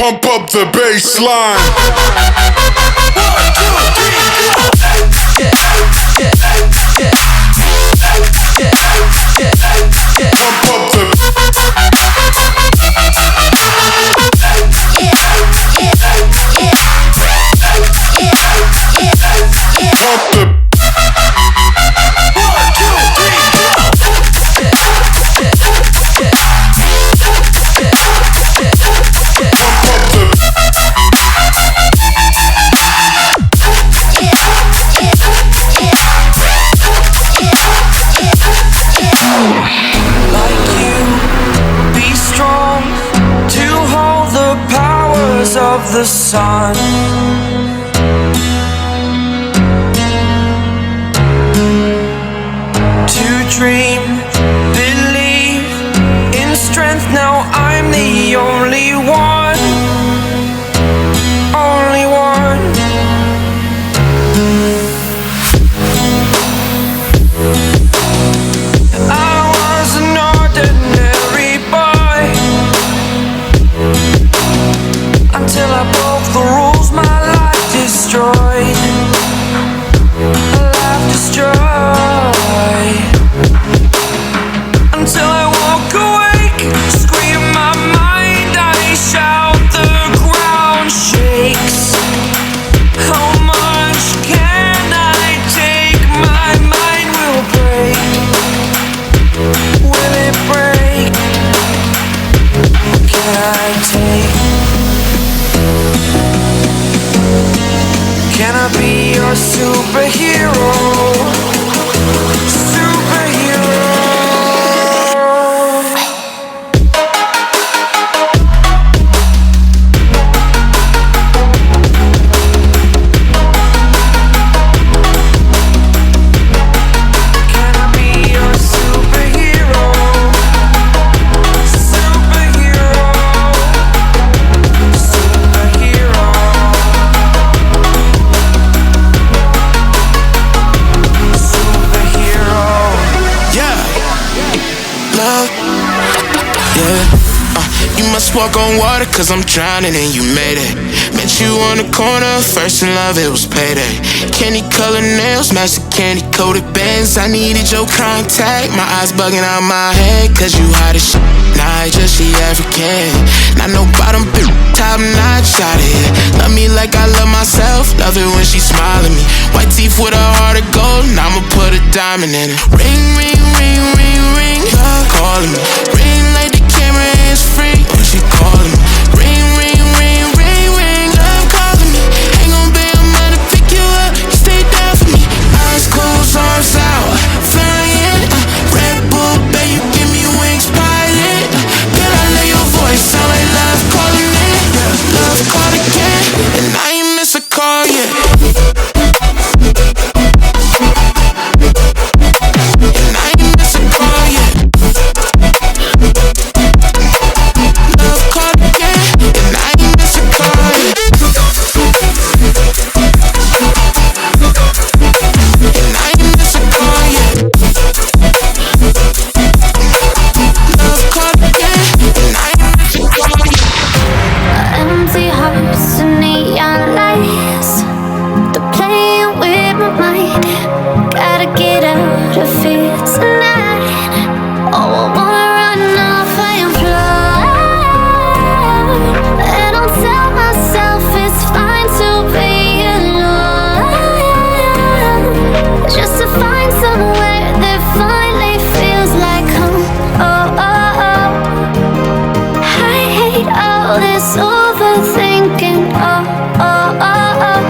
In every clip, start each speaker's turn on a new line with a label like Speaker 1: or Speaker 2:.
Speaker 1: Pump up the bassline. Pump up the
Speaker 2: of the sun. To dream, believe in strength. Now I'm the only one, only one. I was an ordinary boy until I broke the rules, my life destroyed. Life destroyed. Until I walk awake, scream my mind, I shout, the ground shakes. How much can I take? My mind will break. Will it break? What can I take? Can I be your superhero? Superhero. Can I be your superhero? Superhero. Superhero. You must walk on water cause I'm drowning and you made it. Met you on the corner, first in love it was payday. Candy colored nails, match the candy coated bands. I needed your contact, my eyes bugging out my head. Cause you hot as shit, nah, just she African. Not no bottom bitch, top notch out of here. Love me like I love myself, love it when she smile at me. White teeth with a heart of gold, and I'ma put a diamond in it. Ring, ring, ring, ring, ring, love calling me. Ring like the camera is free when she calling me. Ring, ring, ring, ring, ring, love calling me. Ain't gon' pay a money to pick you up, you stay down for me. Eyes closed, arms out, flying. Red Bull, babe, you give me wings, pilot. Girl, I know your voice sound like love calling me. Love called again, and I ain't miss a call yet. And I ain't miss a call yet. Love called again, and I ain't miss a call yet. And I ain't miss a call yet. Love called again, and I ain't miss a call yet.
Speaker 3: Empty hearts and neon lights, they're playing with my mind. Gotta get out of here tonight. Oh, I wanna run off and fly. And I'll tell myself it's fine to be alone, just to find somewhere that finally feels like home. Oh, oh, oh. I hate all this overthinking. Oh, oh, oh, oh.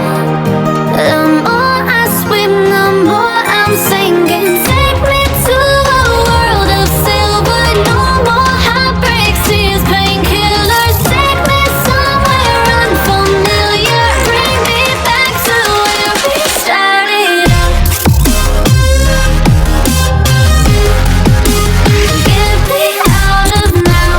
Speaker 3: The more I swim, the more I'm sinking. Take me to a world of silver. No more heartbreaks, tears, painkillers. Take me somewhere unfamiliar. Bring me back to where we started out. Get me out of now.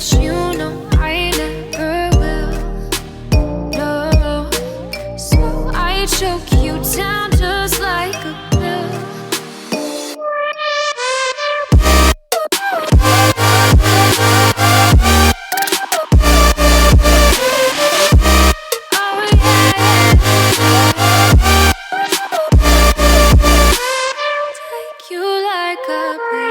Speaker 3: but you know I never will. No, so I choke you down just like a pill. Take you like a pill.